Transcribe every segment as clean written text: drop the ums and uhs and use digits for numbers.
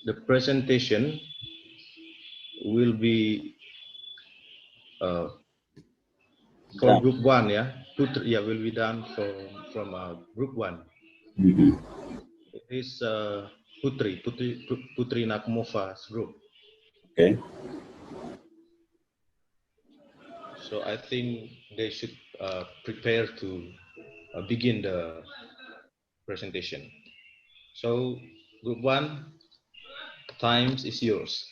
the presentation will be for group 1, yeah. Will be done from group 1. It is Putri Nakmova's group. Okay. So I think they should prepare to begin the presentation. So group 1, times is yours.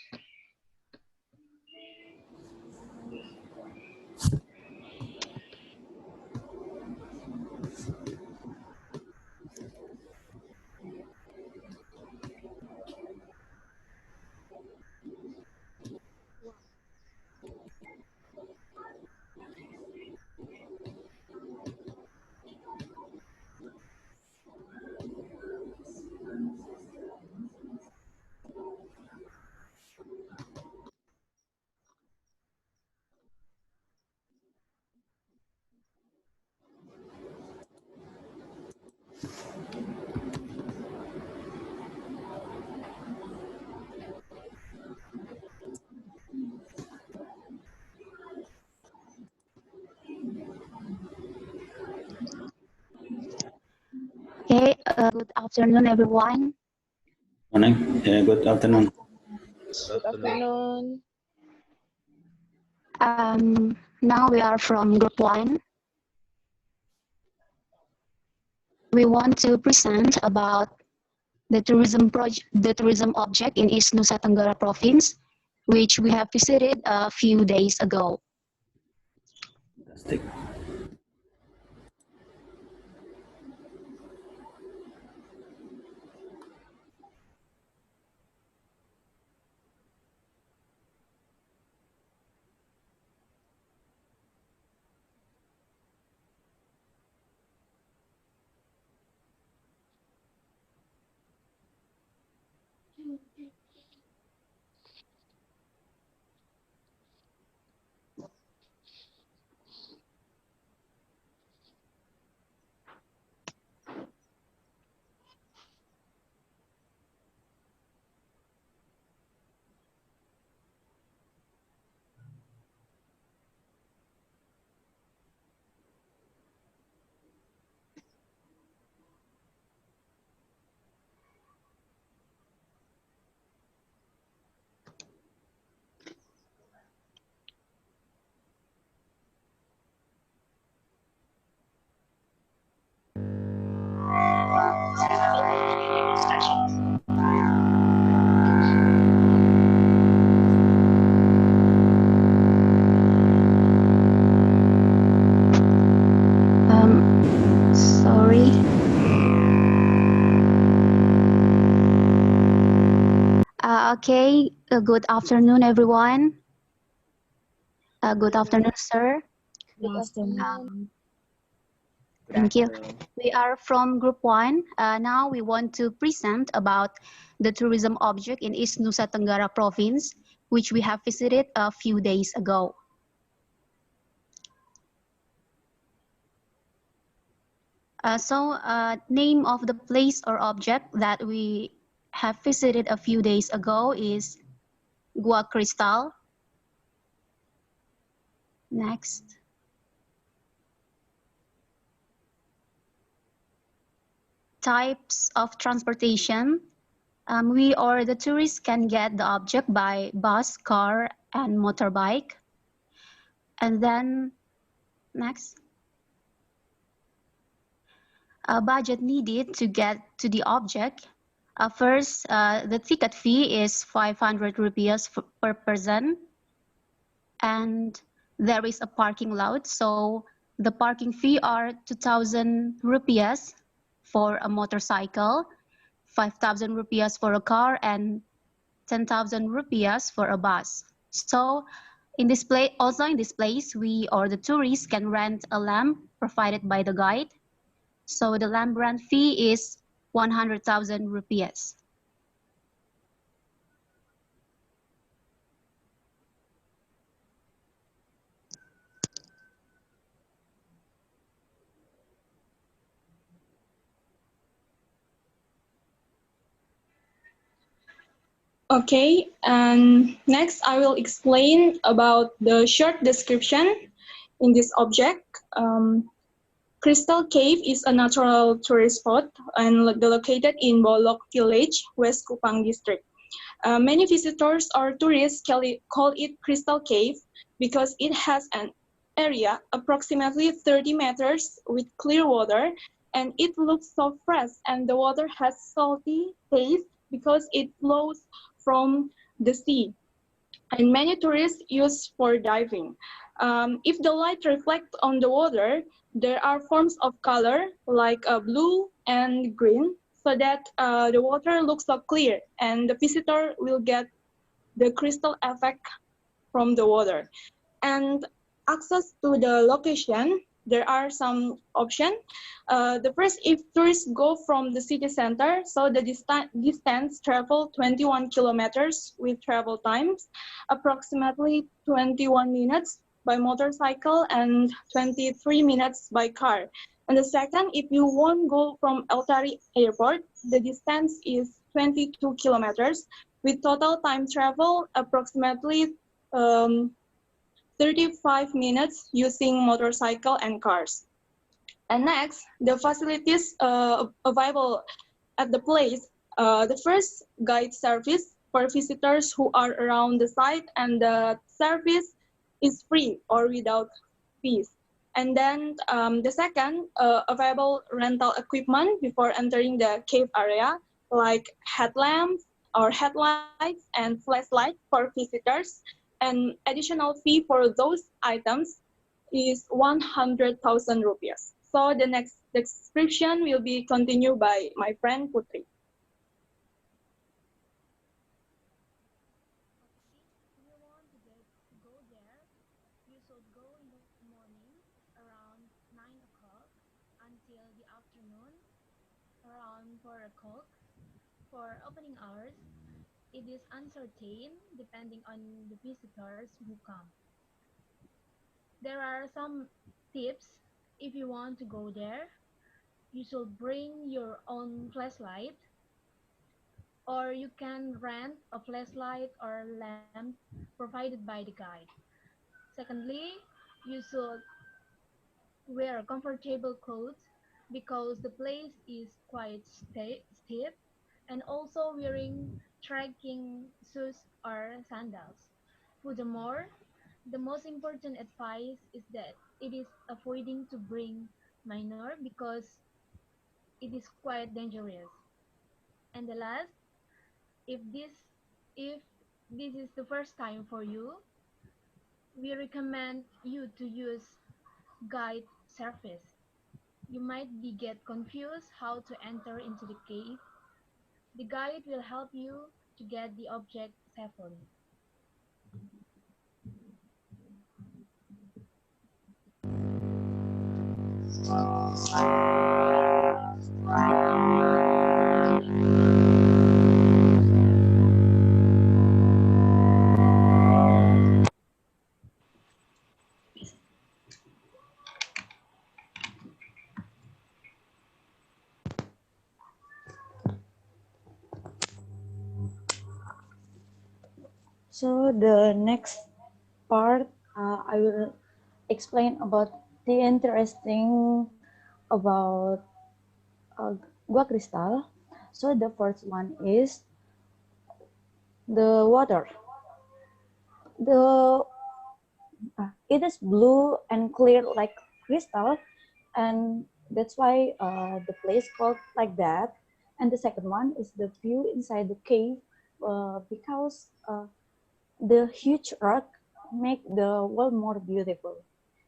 Okay, good afternoon, everyone. Morning. Good afternoon. Good afternoon. Now we are from group 1. We want to present about the tourism object in East Nusa Tenggara Province, which we have visited a few days ago. Fantastic. Sorry. Okay, good afternoon, everyone. Good afternoon, sir. Good afternoon. Thank you. We are from group 1. Now we want to present about the tourism object in East Nusa Tenggara Province, which we have visited a few days ago. Name of the place or object that we have visited a few days ago is Gua Crystal. Next. Types of transportation. We or the tourists can get the object by bus, car, and motorbike. And then, next. A budget needed to get to the object. First, the ticket fee is 500 rupees per person. And there is a parking lot. So the parking fee are 2,000 rupees for a motorcycle, 5,000 rupees for a car, and 10,000 rupees for a bus. So in this place, we or the tourists can rent a lamp provided by the guide. So the lamp rent fee is 100,000 rupees. Okay, and next I will explain about the short description in this object. Crystal Cave is a natural tourist spot and located in Bolok Village, West Kupang District. Many visitors or tourists call it Crystal Cave because it has an area approximately 30 meters with clear water, and it looks so fresh, and the water has salty taste because it flows from the sea, and many tourists use for diving. If the light reflects on the water, there are forms of color like blue and green, so that the water looks so clear, and the visitor will get the crystal effect from the water. And access to the location, there are some options. The first, if tourists go from the city center, so the distance travel 21 kilometers with travel times, approximately 21 minutes by motorcycle and 23 minutes by car. And the second, if you won't go from Altari Airport, the distance is 22 kilometers with total time travel approximately 35 minutes using motorcycle and cars. And next, the facilities available at the place. The first, guide service for visitors who are around the site, and the service is free or without fees. And then the second, available rental equipment before entering the cave area, like headlamps or headlights and flashlights for visitors. And additional fee for those items is 100,000 rupees. So the next description will be continued by my friend Putri. If you want to go there, you should go in the morning around 9 o'clock until the afternoon around 4 o'clock. For opening hours, it is uncertain depending on the visitors who come. There are some tips if you want to go there. You should bring your own flashlight, or you can rent a flashlight or lamp provided by the guide. Secondly, you should wear comfortable clothes because the place is quite steep, and also wearing trekking shoes or sandals. Furthermore, the most important advice is that it is avoiding to bring minor because it is quite dangerous. And the last, if this if this is the first time for you, we recommend you to use guide service. You might be get confused how to enter into the cave. The guide will help you to get the object safely. So the next part, I will explain about the interesting about gua crystal. So the first one is the water. The it is blue and clear like crystal, and that's why the place called like that. And the second one is the view inside the cave, because the huge rock make the world more beautiful.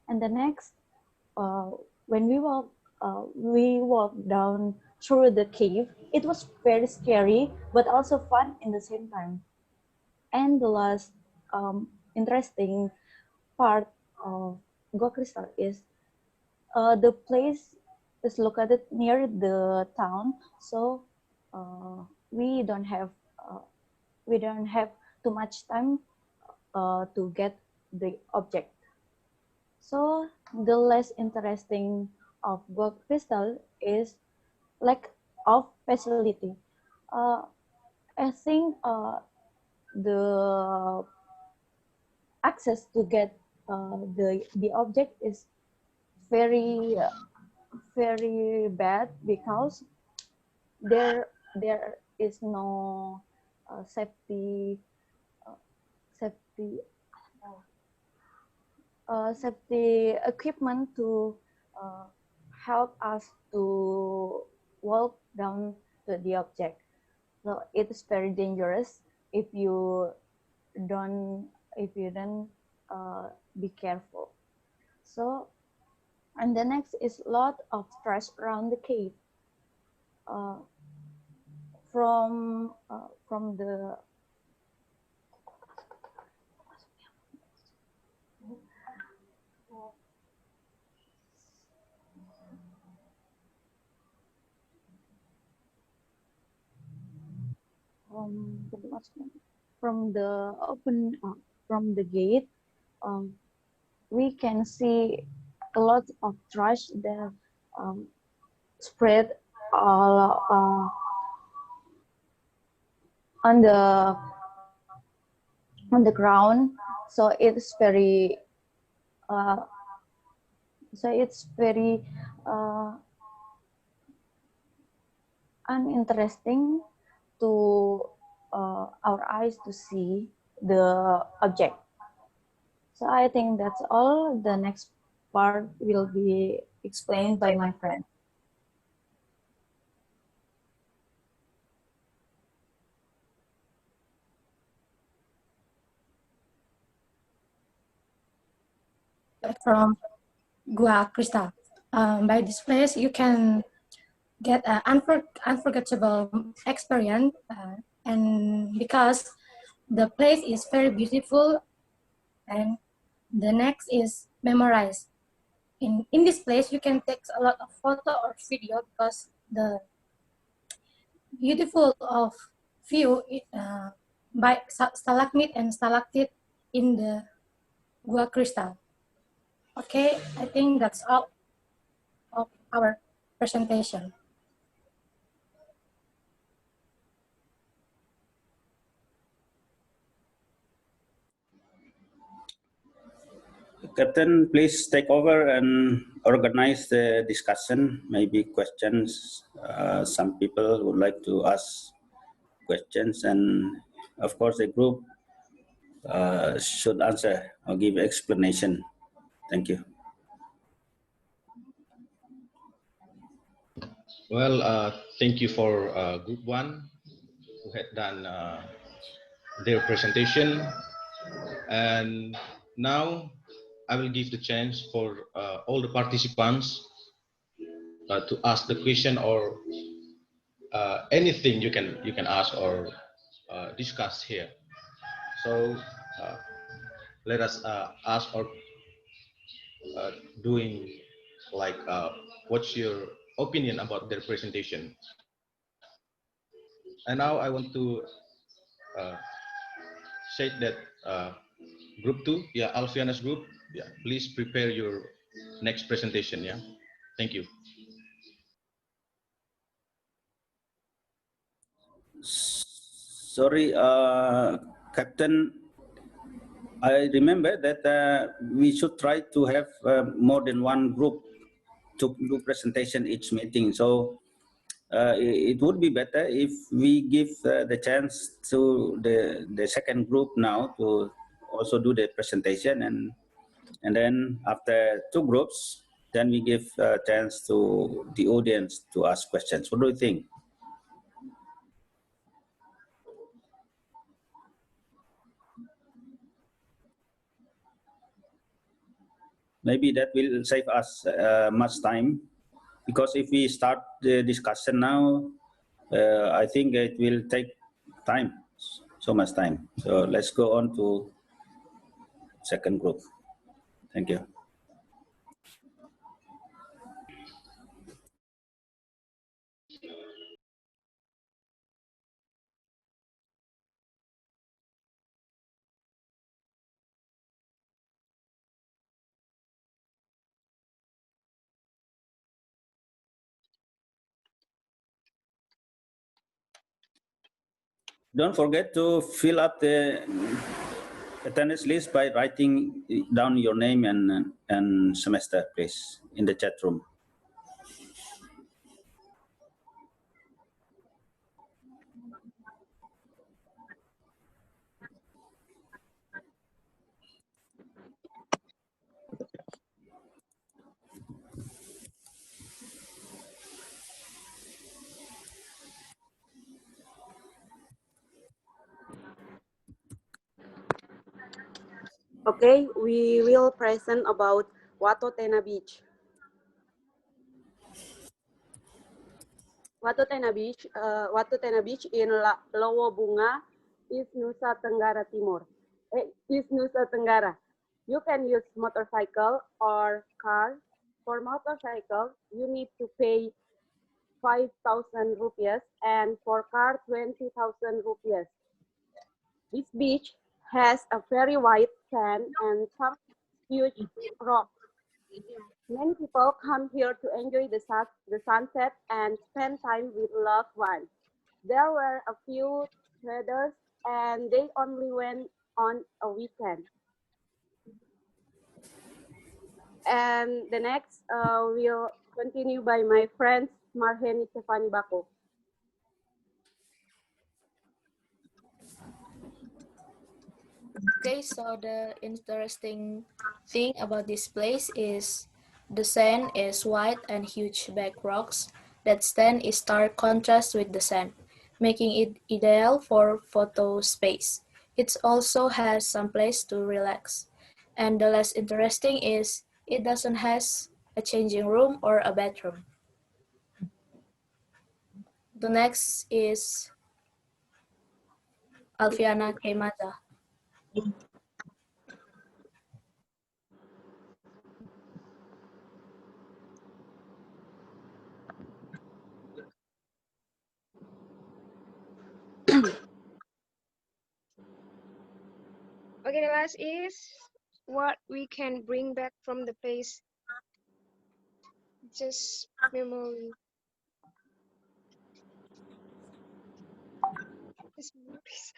And the next, uh, when we walk down through the cave, it was very scary but also fun in the same time. And the last interesting part of Gua Crystal is the place is located near the town, so uh, we don't have uh, we don't have too much time to get the object. So the less interesting of Gua Crystal is lack of facility. Uh, I think the access to get the object is very very bad, because there is no safety safety equipment to help us to walk down to the object. So it is very dangerous if you don't be careful. So, and the next is lot of trash around the cave. From the from the open from the gate, we can see a lot of trash that spread all on the ground. So it's very uninteresting to our eyes to see the object. So I think that's all. The next part will be explained by my friend. From Gua Krista. By this place, you can get an unforgettable experience, and because the place is very beautiful, and the next is memorize. In this place, you can take a lot of photo or video, because the beautiful of view by stalagmite and stalactite in the Gua Crystal. Okay, I think that's all of our presentation. Captain, please take over and organize the discussion, maybe questions. Some people would like to ask questions, and of course the group should answer or give explanation. Thank you. Well, thank you for Group 1 who had done their presentation. And now I will give the chance for all the participants to ask the question, or anything you can ask or discuss here. So let us ask or doing like what's your opinion about their presentation. And now I want to say that group 2, yeah, Alfiana's group, yeah, please prepare your next presentation. Yeah, thank you. Sorry, Captain. I remember that we should try to have more than one group to do presentation each meeting. So it would be better if we give the chance to the second group now to also do the presentation, and then after two groups, then we give a chance to the audience to ask questions. What do you think? Maybe that will save us much time, because if we start the discussion now, I think it will take time, so much time. So let's go on to second group. Thank you. Don't forget to fill up the attendance list by writing down your name and semester, please, in the chat room. Okay, we will present about Watu Tena Beach. Watu Tena Beach in Lowo Bunga is Nusa Tenggara Timur. Is Nusa Tenggara. You can use motorcycle or car. For motorcycle, you need to pay 5,000 rupiahs, and for car, 20,000 rupiahs. This beach has a very white sand and some huge rocks. Many people come here to enjoy the sunset and spend time with loved ones. There were a few traders and they only went on a weekend. And the next will continue by my friend Marheni Stefani Bako. Okay, so the interesting thing about this place is the sand is white and huge black rocks that stand in stark contrast with the sand, making it ideal for photo space. It also has some place to relax. And the less interesting is it doesn't has a changing room or a bathroom. The next is Alfiana Kemata. Okay, the last is what we can bring back from the place. Just memory. Just memories.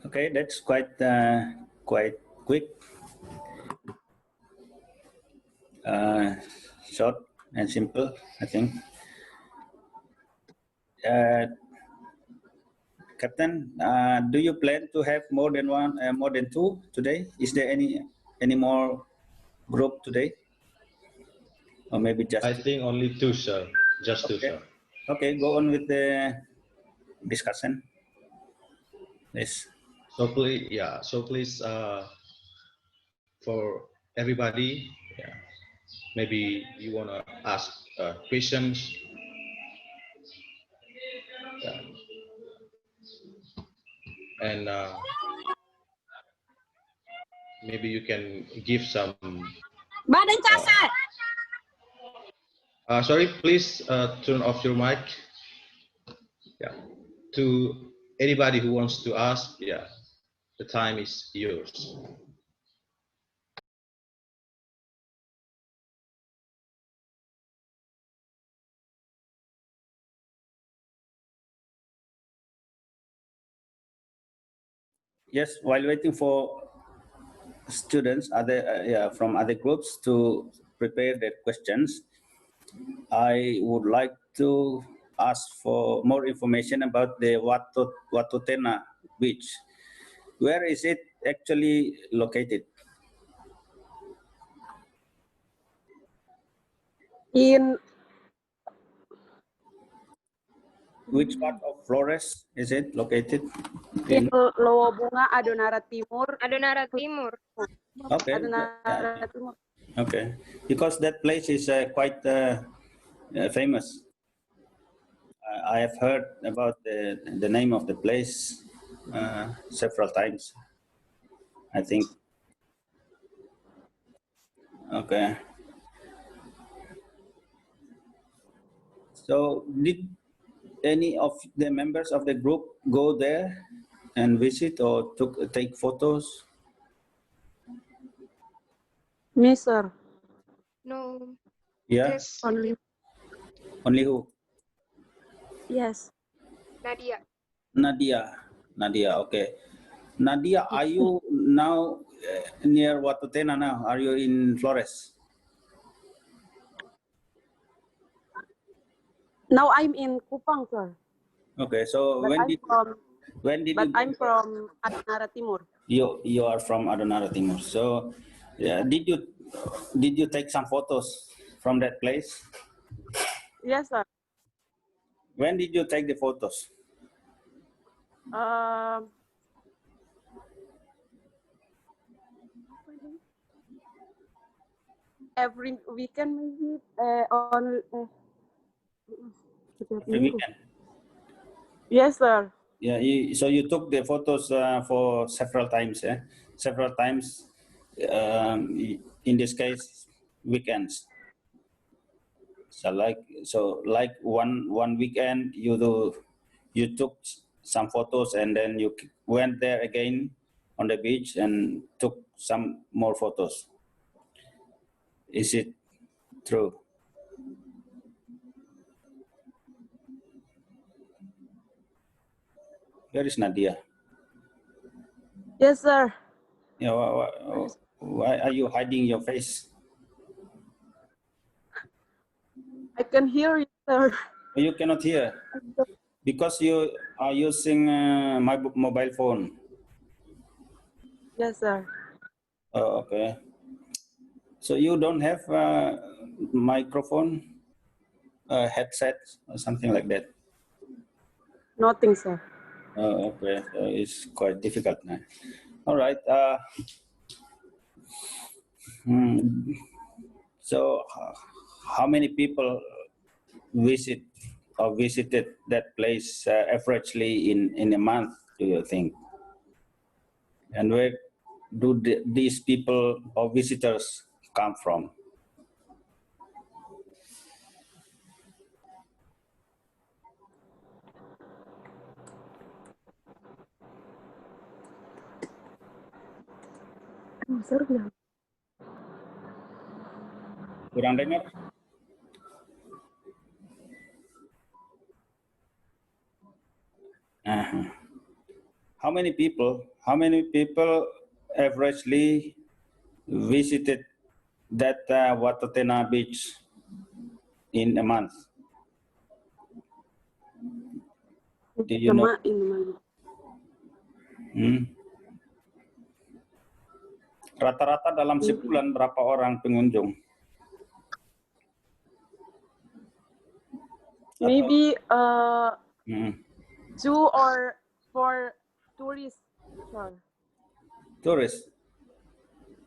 Okay, that's quite quick, short and simple, I think. Captain, do you plan to have more than more than two today? Is there any more group today, or maybe just? I think only two, sir. Just two, Okay. sir. Okay, go on with the discussion. Yes. So please, for everybody, yeah, maybe you wanna ask questions. Yeah. And maybe you can give some. Badan Casar! Sorry, please turn off your mic. Yeah. To anybody who wants to ask, yeah, the time is yours. Yes, while waiting for students from other groups to prepare their questions, I would like to ask for more information about the Watutena beach. Where is it actually located? In Which part of Flores is it located? in Lowo Bunga, Adonara Timur. Adonara Timur. Okay. Adonara Timur. Okay, because that place is quite famous. I have heard about the name of the place several times, I think. Okay. So did any of the members of the group go there and visit or take photos? Me, sir. No, Yeah, just only who? Yes. Nadia. Nadia, okay. Nadia, are you now near Watutena now? Are you in Flores? Now I'm in Kupang, sir. Okay, so But when did you I'm from Adnara Timur. you are from Adonara Timur? So yeah, did you take some photos from that place? Yes, sir. When did you take the photos? Every weekend maybe on Every weekend. Yes, sir. Yeah, so you took the photos for several times, eh? Several times. In this case, weekends. So like one weekend you took some photos and then you went there again on the beach and took some more photos. Is it true? Where is Nadia? Yes, sir. Yeah, why are you hiding your face? I can hear you, sir. You cannot hear because you are using my mobile phone. Yes, sir. Oh, okay. So you don't have a microphone, headset, or something like that? Nothing, sir. Oh, okay. So it's quite difficult now. All right. So how many people visited that place averagely in a month, do you think? And where do these people or visitors come from? Sir, Kurang dengar? Uh-huh. How many people averagely visited that Watatena beach in a month? Do you know? Rata-rata dalam sebulan berapa orang pengunjung? Maybe 2 or 4 tourists, sir. Tourists?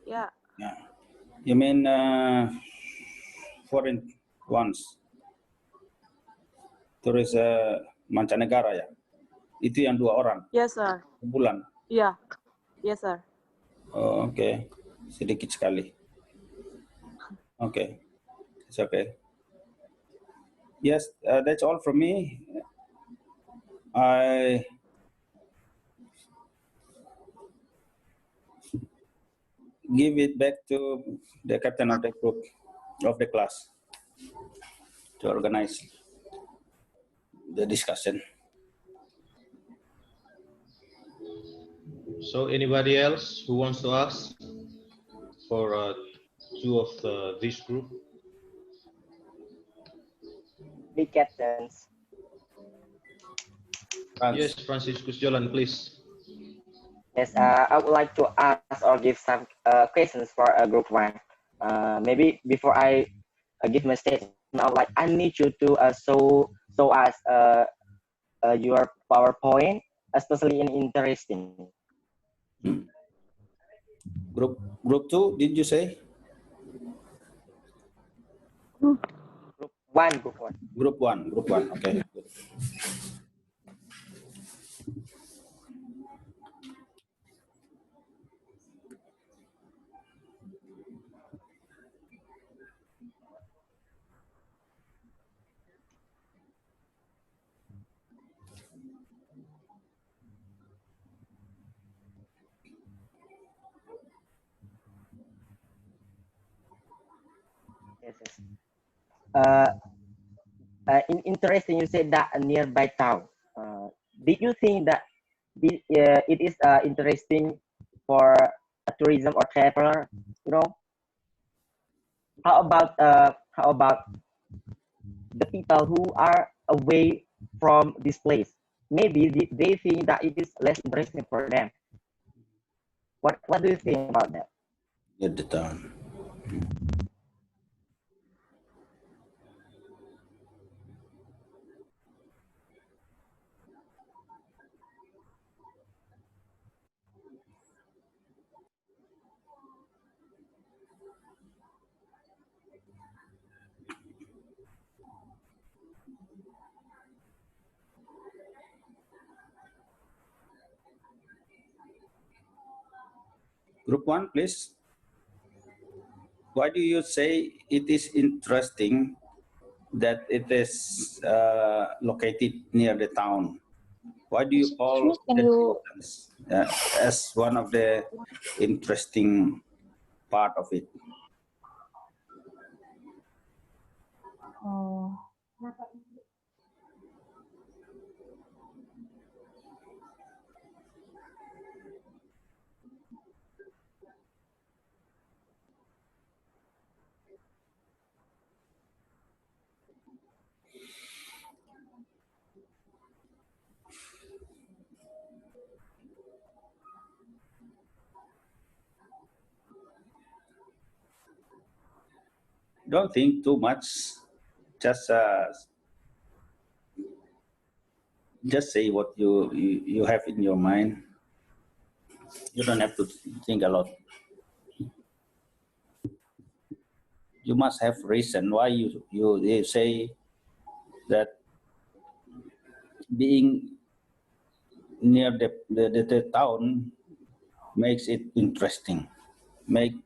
Yeah. Yeah. You mean foreign ones? Turis mancanegara ya? Itu yang 2 orang? Yes, sir. Sebulan? Yeah. Yes, sir. Oh, oke. Okay. Sedikit sekali. Oke. Okay. It's okay. Yes, that's all from me. I give it back to the captain of the group, of the class, to organize the discussion. So anybody else who wants to ask for 2 of this group? Big captains. Yes, Franciscus Jolan, please. Yes, I would like to ask or give some questions for group 1. Maybe before I give my statement, I need you to show us your PowerPoint, especially in interesting. Group 2, did you say? Group One, group one. Group one. Okay. Good. Yes, yes. Interesting, you said that a nearby town. Did you think that it is interesting for a tourism or traveler? You know, how about the people who are away from this place? Maybe they think that it is less interesting for them. What do you think about that? Near the town. Group one, please. Why do you say it is interesting that it is located near the town? Why do you Excuse me, call can that you distance as one of the interesting part of it? uh, Don't think too much. Just just say what you have in your mind. You don't have to think a lot. You must have reason why you say that being near the town makes it interesting. Make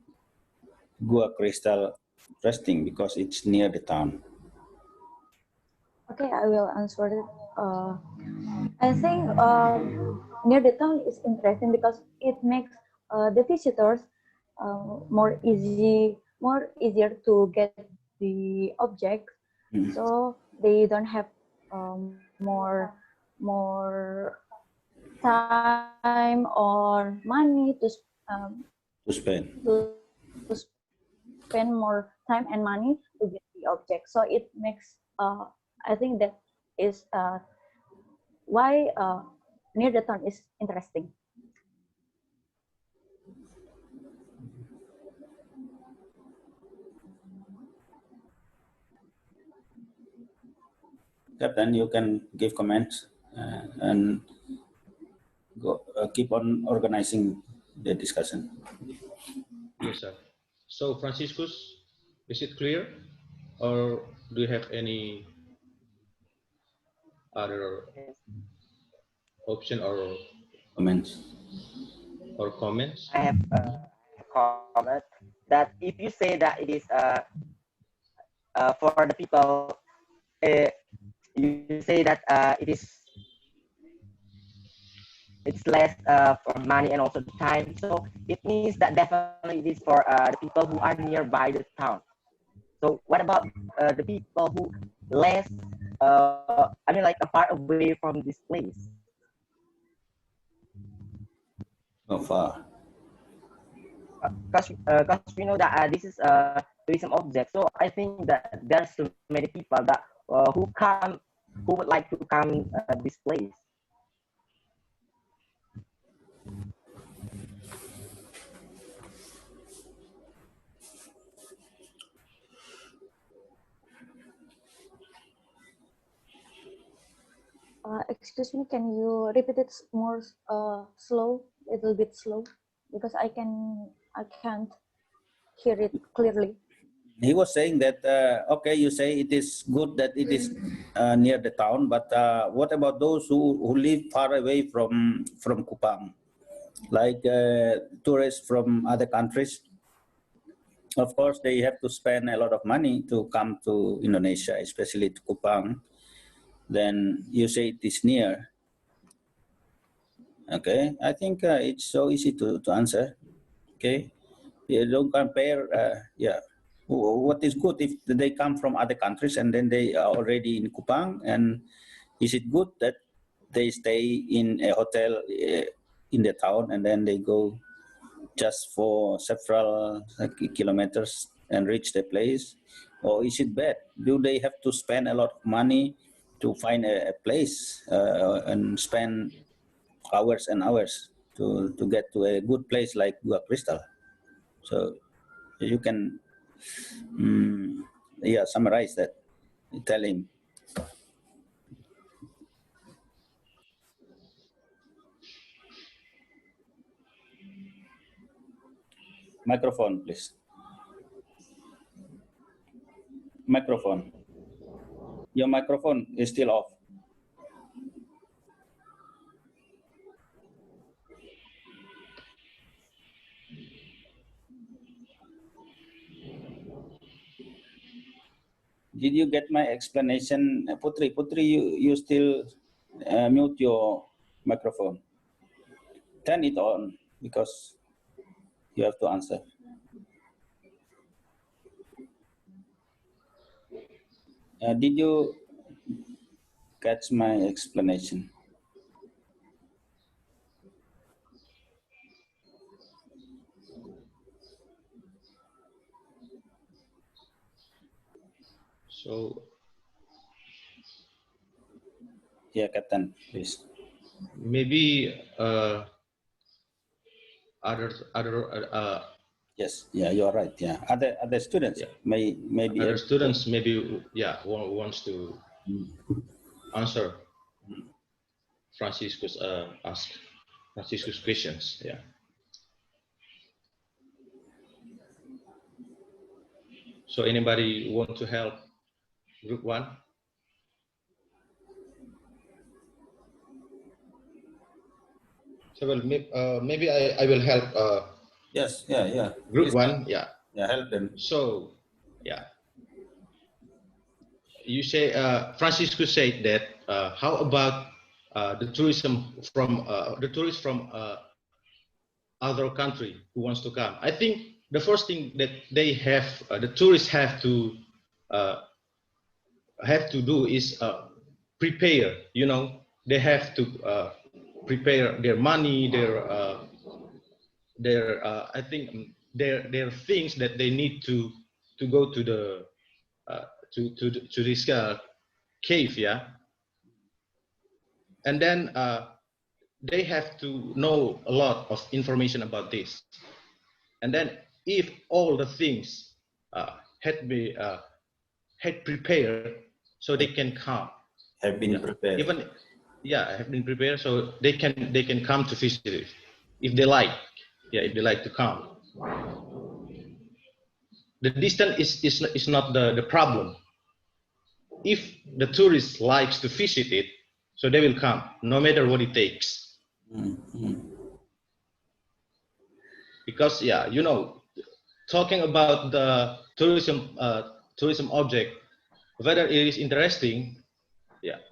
Gua Crystal interesting because it's near the town. okay, I will answer it. I think near the town is interesting because it makes the visitors more easier to get the object. So they don't have more time or money To spend. to spend more time and money to get the object. So it makes I think that is why near the town is interesting. Then you can give comments and keep on organizing the discussion. Yes, sir. So, Franciscus, is it clear? Or do you have any other option Comments. or comments? I have a comment that if you say that it is for the people, uh, you say that it's less for money and also the time. So it means that definitely it is for the people who are nearby the town. So what about the people who less, I mean like a far away from this place? So far. Because we know that this is a tourism object. So I think that there's so many people that who would like to come this place. Excuse me, can you repeat it more slow, a little bit slow, because I can't hear it clearly. He was saying that, okay, you say it is good that it is near the town, but what about those who live far away from Kupang, like tourists from other countries? Of course, they have to spend a lot of money to come to Indonesia, especially to Kupang. Then you say it is near. Okay, I think it's so easy to answer. Okay, you don't compare. Yeah, what is good if they come from other countries and then they are already in Kupang, and is it good that they stay in a hotel in the town and then they go just for several kilometers and reach the place, or is it bad? Do they have to spend a lot of money to find a place and spend hours and hours to get to a good place like Gua Crystal? So you can summarize that. Tell him. Microphone, please. Microphone. Your microphone is still off. Did you get my explanation, Putri? Putri, you still mute your microphone. Turn it on because you have to answer. Did you catch my explanation? So, yeah, Captain, please. Maybe other yes, yeah, you are right. Yeah, other students maybe other students maybe wants to answer Francisco's questions. Yeah. So anybody want to help group 1? So well, maybe I will help. Yes, yeah. Group 1, yeah. Yeah, help them. So, yeah. You say Francisco said that. How about the tourism from the tourists from other country who wants to come? I think the first thing that they have, the tourists have to do is prepare. You know, they have to prepare their money, their I think their things that they need to go to the to this cave, yeah. And then they have to know a lot of information about this. And then if all the things had prepared, so they can come. Have been prepared. Even have been prepared, so they can come to visit it if they like. Yeah, if they like to come. The distance is not the problem. If the tourist likes to visit it, so they will come, no matter what it takes. Because you know, talking about the tourism object, whether it is interesting,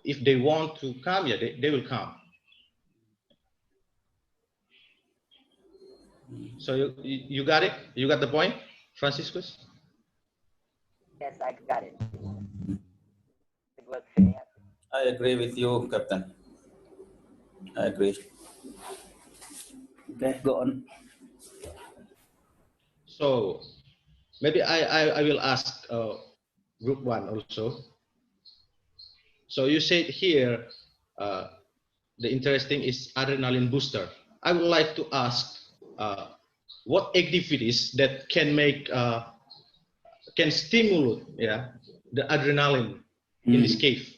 if they want to come, they will come. So you got it? You got the point, Franciscus? Yes, I got it. I agree with you, Captain. I agree. Okay, go on. So maybe I will ask group 1 also. So you said here the interesting is adrenaline booster. I would like to ask what activities that can make can stimulate the adrenaline in this cave.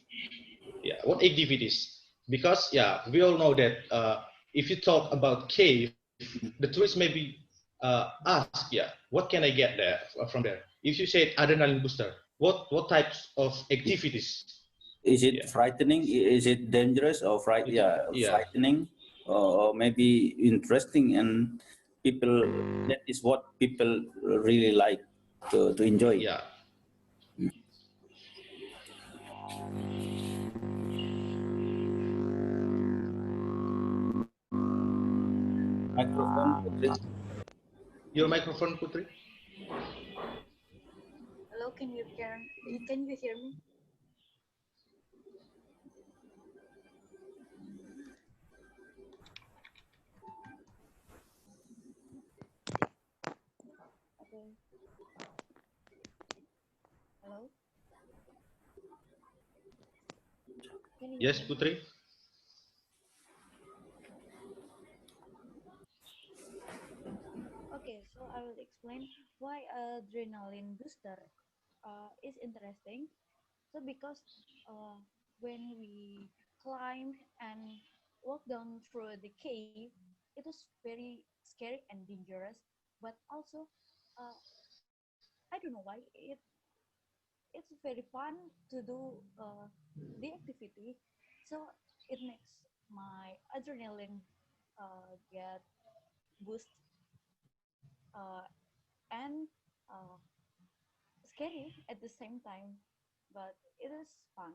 What activities? Because we all know that if you talk about cave, the tourists maybe ask what can I get there from there? if you say adrenaline booster, what types of activities? Is it frightening? Is it dangerous or frightening, or maybe interesting? And people, that is what people really like to enjoy. Yeah. Microphone, Putri. Your microphone, Putri. Hello, can you hear me? Okay. Hello. Can you Yes, hear me? Putri. Okay, so I will explain why adrenaline booster is interesting. So because when we climbed and walked down through the cave, it was very scary and dangerous. But also, uh, I don't know why it's very fun to do the activity. So it makes my adrenaline get boost and uh, scary at the same time, but it is fun.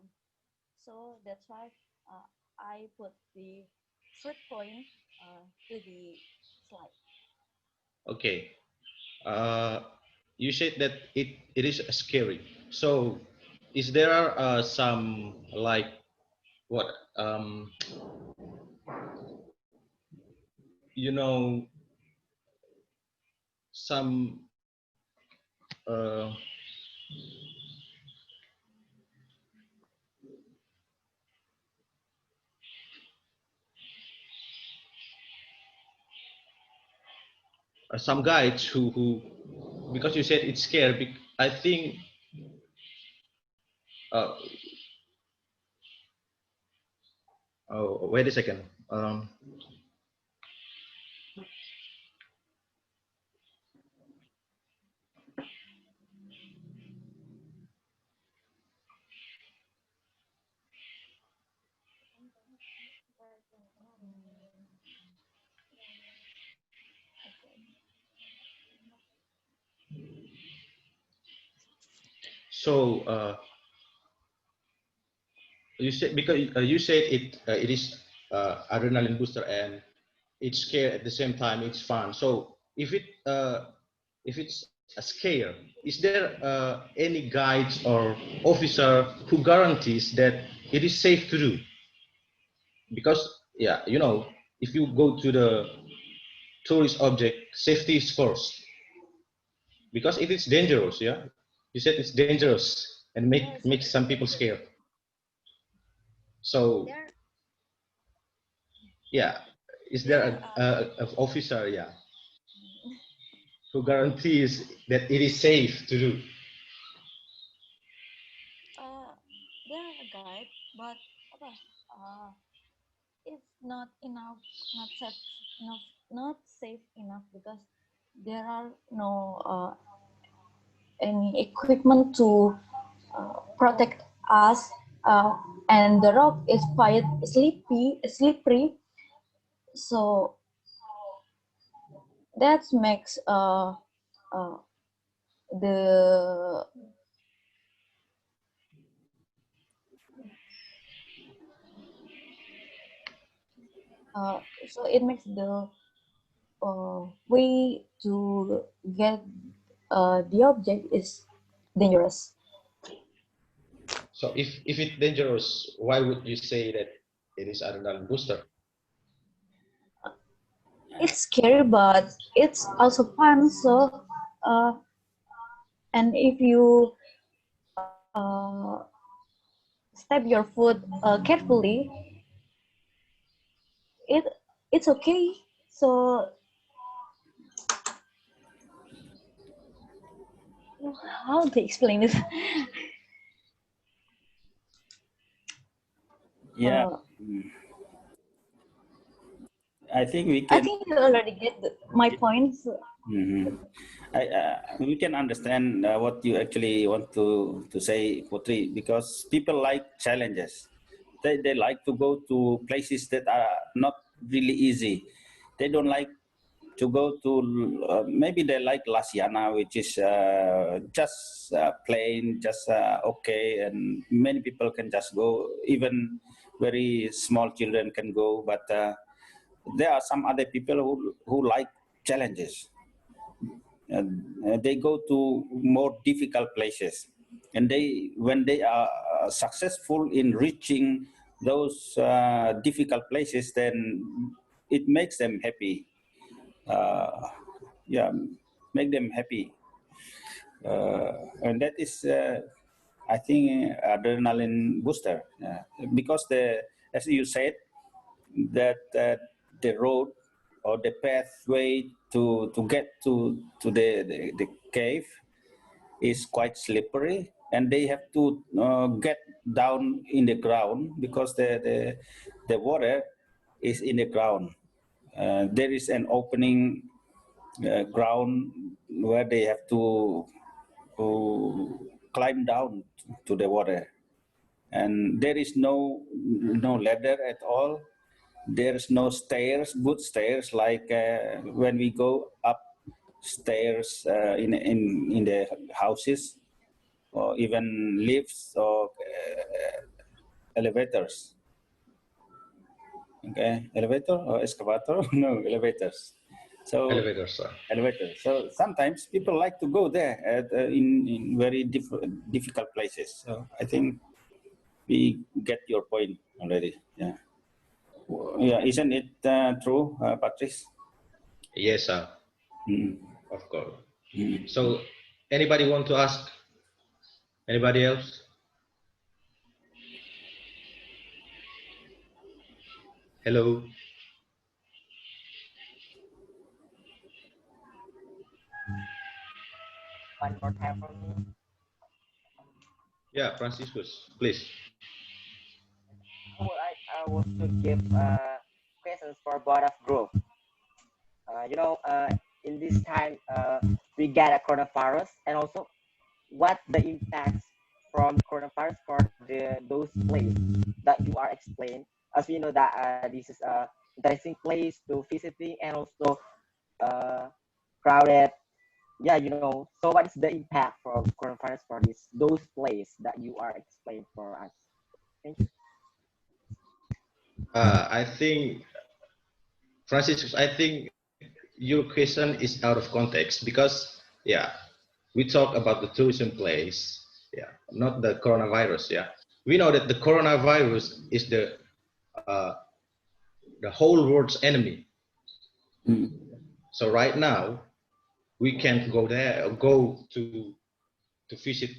So that's why I put the third point to the slide. Okay. Uh, you said that it is scary. So, is there some like what you know some uh, some guides who because you said it's scary. I think uh, oh, wait a second. So you said because you said it is adrenaline booster and it's scare at the same time. It's fun. So if it's a scare, is there any guides or officer who guarantees that it is safe to do? Because yeah, you know, if you go to the tourist object, safety is first because it is dangerous. Yeah, you said it's dangerous and Yes, make it's some people dangerous. scared. So There, yeah, is there there are a officer, yeah, who guarantees that it is safe to do? uh, there are a guide, but apa, it's not enough, not safe enough, not safe enough because there are no any equipment to protect us, and the rock is quite slippery. So that makes the so it makes the way to get the object is dangerous. So if it's dangerous, why would you say that it is adrenaline booster? It's scary, but it's also fun. So, and if you step your foot carefully, it it's okay. So, how to explain this? Yeah. I think we I can. think you already get my points. Mhm. We can understand what you actually want to say, Putri, because people like challenges. They like to go to places that are not really easy. They don't like to go to, maybe they like Lasiana, which is just plain, just okay, and many people can just go, even very small children can go, but there are some other people who like challenges. They go to more difficult places, and when they are successful in reaching those difficult places, then it makes them happy. Yeah, make them happy, and that is, I think, adrenaline booster, because as you said, that the road or the pathway to get to the cave is quite slippery, and they have to get down in the ground because the water is in the ground. There is an opening ground where they have to climb down to the water, and there is no ladder at all. There's no stairs, good stairs, like when we go up stairs in the houses, or even lifts or elevators. Okay, elevator or excavator? No, elevators. So Elevators, sir. elevators. So sometimes people like to go there in very difficult places. So I think we get your point already. Yeah. Yeah, isn't it true, Patrice? Yes, sir. Mm. Of course. Mm. So, anybody want to ask? Anybody else? Hello. One more time for me. Yeah, Franciscus, please. I want to give questions for both of group. In this time, we get a coronavirus, and also what the impacts from coronavirus for those places that you are explained. As we know that this is a interesting place to visiting, and also crowded. Yeah, So what is the impact from coronavirus for those places that you are explained for us? Thank you. I think, Franciscus, I think your question is out of context because, yeah, we talk about the tourism place, yeah, not the coronavirus, yeah. We know that the coronavirus is uh, the whole world's enemy. Mm. So right now, we can't go there, go to visit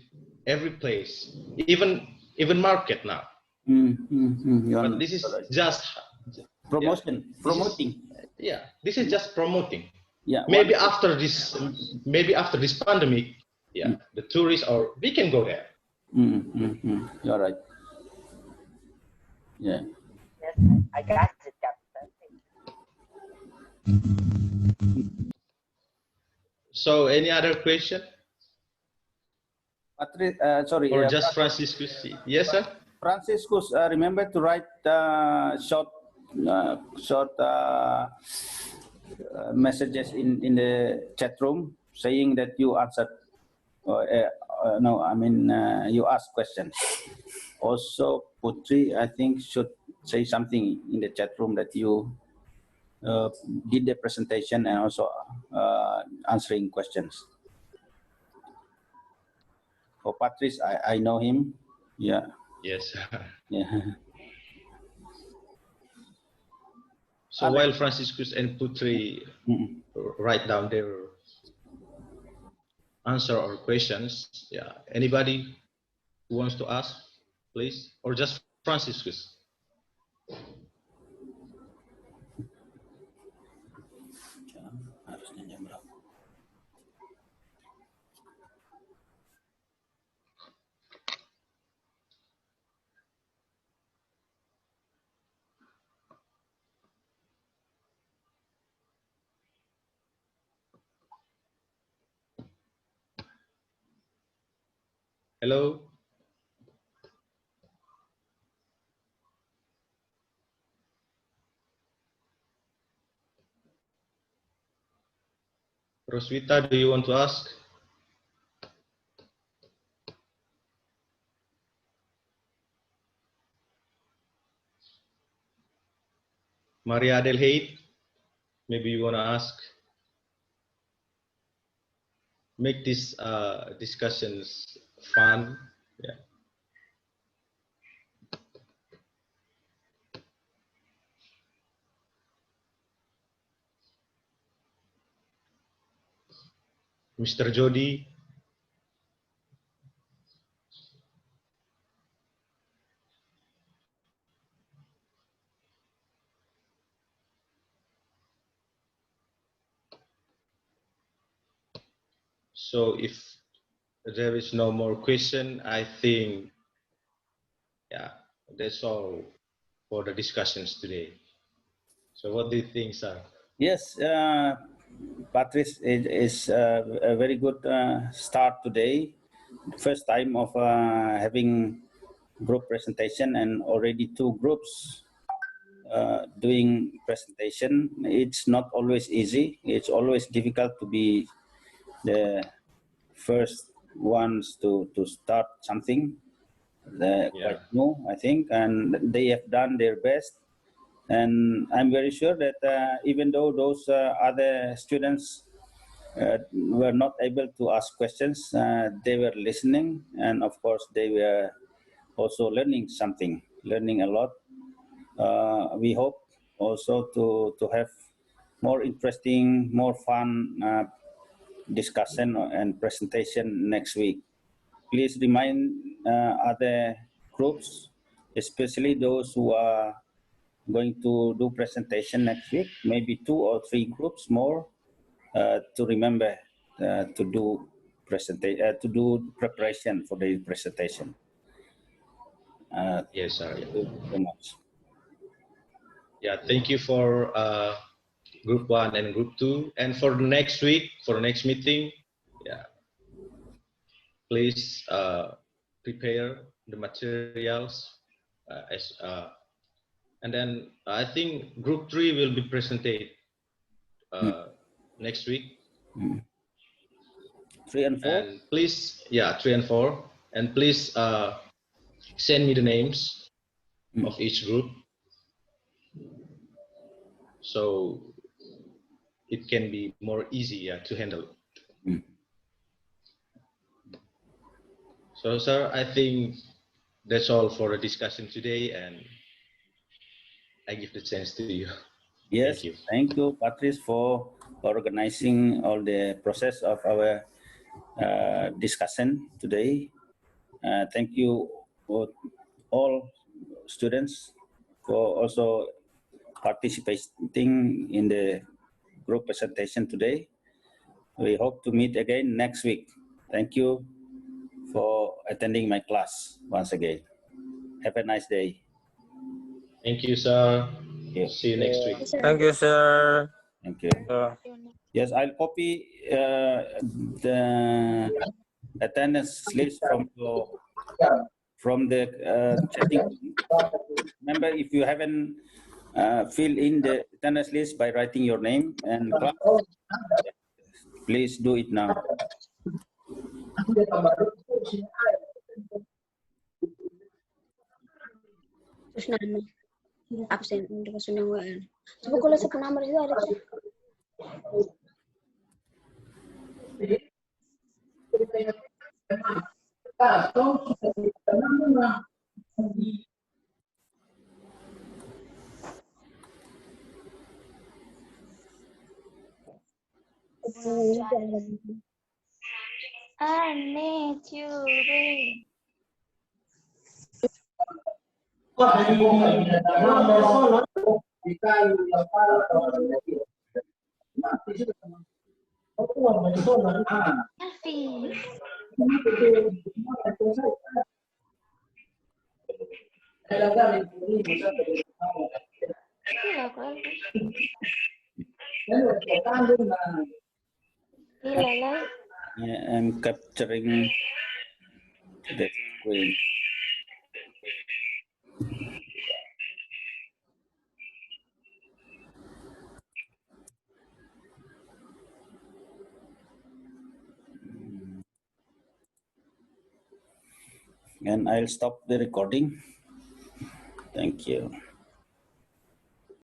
every place, even market now. But this is just promotion, yeah, promoting. This is just promoting. Yeah. Maybe after this pandemic, yeah, the tourists, or we can go there. You're right. Yeah. Yes, I got it, Captain. So, any other question? Patrice, sorry. Or just Franciscus? Yes, sir. Franciscus, remember to write short messages in the chat room saying that you answered. No, I mean you asked questions. Also, Putri, I think, should say something in the chat room that you did the presentation and also answering questions. For Patrice, I know him. Yeah. Yes. Yeah. So while Franciscus and Putri write down their answer or questions, yeah, anybody who wants to ask, please, or just Franciscus? Hello. Roswita, do you want to ask? Maria Adelheid, maybe you want to ask? Make these discussions fun. Yeah. Mr. Jody. So if there is no more question, I think, yeah, that's all for the discussions today. So what do you think, sir? Yes, Patrice, it is a very good start today. First time of having group presentation and already 2 groups doing presentation. It's not always easy. It's always difficult to be the first ones to start something. They're quite new, I think, and they have done their best. And I'm very sure that even though those other students were not able to ask questions, they were listening, and of course they were also learning something, learning a lot. We hope also to have more interesting, more fun discussion and presentation next week. Please remind other groups, especially those who are going to do presentation next week, maybe 2 or 3 groups more, to remember to do preparation for the presentation. Yes, sir. Thank you so much. Yeah, thank you for group 1 and group 2. And for the next week, for the next meeting, yeah, please prepare the materials and then I think group 3 will be presented next week. 3 and 4. And please, yeah, 3 and 4, and please send me the names of each group so it can be more easier to handle. So, sir, I think that's all for the discussion today, and I give the chance to you. Yes, thank you, Patrice, for organizing all the process of our discussion today. Thank you all students for also participating in the group presentation today. We hope to meet again next week. Thank you for attending my class once again. Have a nice day. Thank you, sir. Yeah. See you next week. Thank you, sir. Thank you. Yes, I'll copy the attendance list from the chatting. Remember, if you haven't filled in the attendance list by writing your name and class, please do it now. Terus nama absen untuk kesenangan. Coba kalau saya nomor itu ada. I need you, babe. Yeah, I'm capturing the screen. And I'll stop the recording. Thank you.